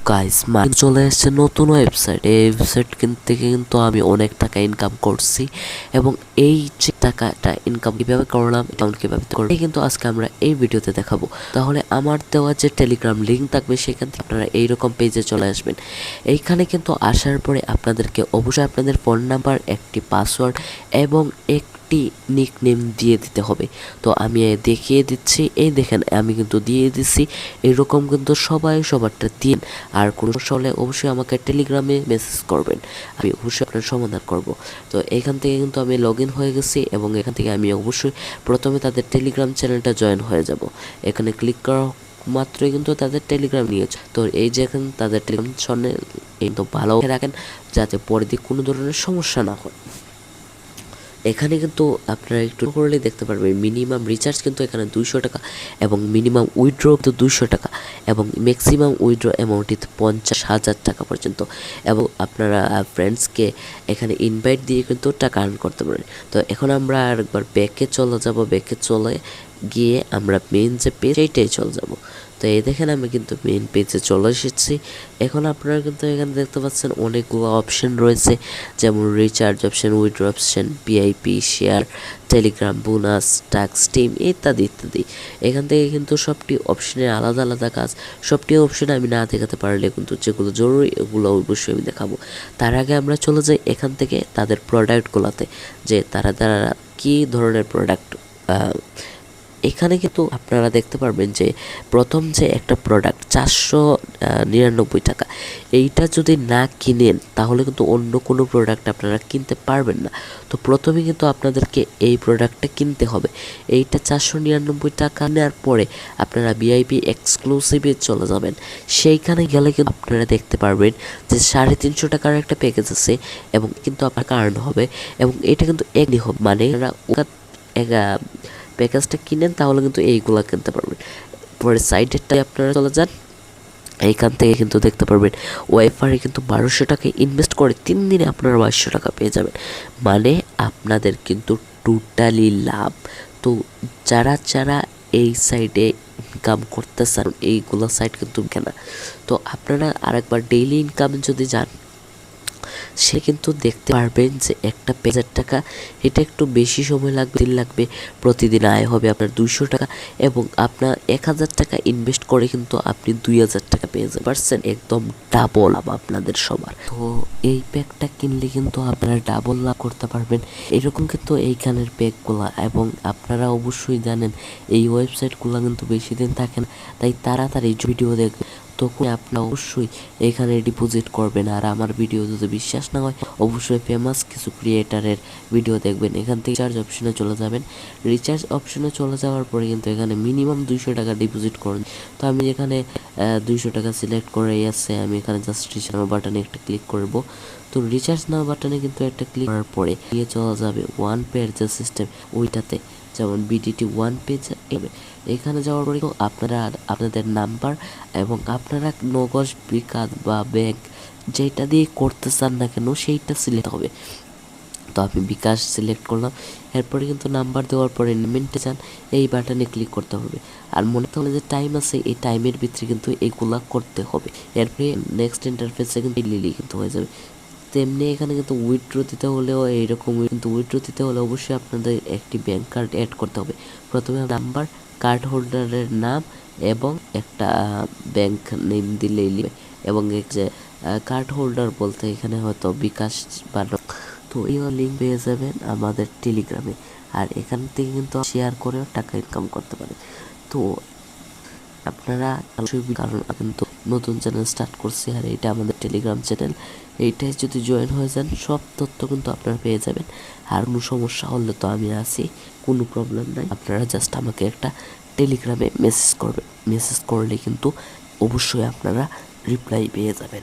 Guys চলে এসেছে নতুন ওয়েবসাইট। এই ওয়েবসাইট থেকে কিন্তু আমি অনেক টাকা ইনকাম করছি এবং এই যে টাকাটা ইনকাম কিভাবে করলাম অ্যাকাউন্ট কিভাবে করলাম কিন্তু আজকে আমরা এই ভিডিওতে দেখাবো। তাহলে আমার দেওয়া যে টেলিগ্রাম লিঙ্ক থাকবে সেখান থেকে আপনারা এইরকম পেজে চলে আসবেন। এইখানে কিন্তু আসার পরে আপনাদেরকে অবশ্যই আপনাদের ফোন নাম্বার, একটি পাসওয়ার্ড এবং একটি নিকনেম দিয়ে দিতে হবে। তো আমি দেখিয়ে দিচ্ছি, এই দেখেন আমি কিন্তু দিয়ে দিচ্ছি। এরকম কিন্তু সবাই সবারটা দিন। আর কোনো সমস্যা হলে অবশ্যই আমাকে টেলিগ্রামে মেসেজ করবেন, আমি অবশ্যই আপনার সমাধান করব। তো এখান থেকে কিন্তু আমি লগ ইন হয়ে গেছি এবং এখান থেকে আমি অবশ্যই প্রথমে তাদের টেলিগ্রাম চ্যানেলটা জয়েন হয়ে যাব। এখানে ক্লিক করা মাত্রই কিন্তু তাদের টেলিগ্রাম নিয়েছে। তো এই যে এখন তাদের টেলিগ্রাম চ্যানেল কিন্তু ভালো রাখেন যাতে পরে দিয়ে কোনো ধরনের সমস্যা না হয়। এখানে কিন্তু আপনারা একটু করলে দেখতে পারবেন মিনিমাম রিচার্জ কিন্তু এখানে 200 টাকা এবং মিনিমাম উইথড্র কিন্তু 200 টাকা এবং ম্যাক্সিমাম উইথড্র অ্যামাউন্ট 50,000 টাকা পর্যন্ত। এবং আপনারা ফ্রেন্ডসকে এখানে ইনভাইট দিয়ে কিন্তু টাকা আর্ন করতে পারেন। তো এখন আমরা আরেকবার ব্যাকে চলে যাব। ব্যাকে চলে গিয়ে আমরা মেইন যে পেজ সেইটাই চলে যাব। তো এই দেখেন আমি কিন্তু মেইন পেজে চলে এসেছি। এখন আপনারা কিন্তু এখানে দেখতে পাচ্ছেন অনেকগুলো অপশন রয়েছে, যেমন recharge option, withdraw option, PIP, share, Telegram, bonus, task, team ইত্যাদি ইত্যাদি। এখান থেকে কিন্তু সবটি অপশনের আলাদা আলাদা কাজ। সবটি অপশন আমি না দেখাতে পারলে কিন্তু যেগুলো জরুরি এগুলো অবশ্যই আমি দেখাবো। তার আগে আমরা চলে যাই এখান থেকে তাদের প্রোডাক্টগুলোতে, যে তারা কী ধরনের প্রোডাক্ট। এখানে কিন্তু আপনারা দেখতে পারবেন যে প্রথম যে একটা প্রোডাক্ট 499 টাকা, এইটা যদি না কিনেন তাহলে কিন্তু অন্য কোনো প্রোডাক্ট আপনারা কিনতে পারবেন না। তো প্রথমে কিন্তু আপনাদেরকে এই প্রোডাক্টটা কিনতে হবে। এইটা 499 টাকা নেওয়ার পরে আপনারা ভিআইপি এক্সক্লুসিভে চলে যাবেন। সেইখানে গেলে কিন্তু আপনারা দেখতে পারবেন যে 350 টাকার একটা প্যাকেজ আছে এবং কিন্তু আপনার আর্ন হবে এবং এটা কিন্তু একই হবে, মানে প্যাকেজটা কিনেন তাহলে কিন্তু এইগুলা কিনতে পারবেন। পরে সাইডেরটাই আপনারা চলে যান। এইখান থেকে কিন্তু দেখতে পারবেন ওয়াইফাই কিন্তু 1200 টাকা ইনভেস্ট করে 3 দিনে আপনারা 2200 টাকা পেয়ে যাবেন, মানে আপনাদের কিন্তু টোটালি লাভ। তো যারা এই সাইডে ইনকাম করতে চান এইগুলো সাইড কিন্তু কেনা। তো আপনারা আরেকবার ডেইলি ইনকামে যদি যান সে কিন্তু দেখতে পারবেন যে একটা পেজের টাকা, এটা একটু বেশি সময় লাগবে, দিন লাগবে। প্রতিদিন আয় হবে আপনার 200 টাকা এবং আপনার 1000 টাকা ইনভেস্ট করে কিন্তু আপনি 2000 টাকা পেয়ে যাবেন পারছেন, একদম ডাবল লাভ আপনাদের সবার। তো এই প্যাকটা কিনলে কিন্তু আপনারা ডাবল লাভ করতে পারবেন। এরকম কিন্তু এইখানের প্যাকগুলা, এবং আপনারা অবশ্যই জানেন এই ওয়েবসাইটগুলো কিন্তু বেশি দিন থাকে না, তাই তাড়াতাড়ি ভিডিও দেখবেন তখন আপনারা অবশ্যই এখানে ডিপোজিট করবেন। আর আমার ভিডিও যদি বিশ্বাস না হয় অবশ্যই ফেমাস কিছু ক্রিয়েটারের ভিডিও দেখবেন। এখান থেকে রিচার্জ অপশনে চলে যাবেন। রিচার্জ অপশনে চলে যাওয়ার পরে কিন্তু এখানে মিনিমাম 200 টাকা ডিপোজিট করুন। তো আমি এখানে 200 টাকা সিলেক্ট করে আছে, আমি এখানে জাস্ট রিচার্জ বাটনে একটা ক্লিক করব। তো রিচার্জ নাও বাটনে কিন্তু একটা ক্লিক করার পরে নিয়ে চলে যাবে ওয়ান পের যে সিস্টেম ওইটাতে, যেমন বিডিটি ওয়ান পেজ। এখানে যাওয়ার পরে আপনারা আপনাদের নাম্বার এবং আপনারা নগদ, বিকাশ বা ব্যাংক যেটা দিয়ে করতে চান না কেন সেইটা সিলেক্ট হবে। তো আমি বিকাশ সিলেক্ট করলাম। এরপরে কিন্তু নাম্বার দেওয়ার পরে পেমেন্টে যান, এই বাটনে ক্লিক করতে হবে। আর মনে হলে যে টাইম আছে, এই টাইমের ভিতরে কিন্তু এগুলা করতে হবে। এরপরে নেক্সট ইন্টারফেসে কিন্তু লিলি কিন্তু হয়ে যাবে। তেমনি এখানে কিন্তু উইথড্র দিতে হলেও এইরকম, কিন্তু উইথড্র দিতে হলে অবশ্যই আপনাদের একটি ব্যাংক কার্ড অ্যাড করতে হবে। প্রথমে নাম্বার, কার্ড হোল্ডারের নাম এবং একটা ব্যাংক নেম দিলেই নেবে। এবং যে কার্ড হোল্ডার বলতে এখানে হয়তো বিকাশ বা, তো এই লিঙ্ক পেয়ে যাবেন আমাদের টেলিগ্রামে। আর এখান থেকে কিন্তু শেয়ার করেও টাকা ইনকাম করতে পারেন। তো আপনারা কারণ কিন্তু নতুন চ্যানেল স্টার্ট করছি আর এটা আমাদের টেলিগ্রাম চ্যানেল, এইটাই যদি জয়েন হয়ে যান সব তথ্য কিন্তু আপনারা পেয়ে যাবেন। আর কোনো সমস্যা হলে তো আমি আছি, কোনো প্রবলেম নাই। আপনারা জাস্ট আমাকে একটা টেলিগ্রামে মেসেজ করবেন, মেসেজ করলে কিন্তু অবশ্যই আপনারা রিপ্লাই পেয়ে যাবেন।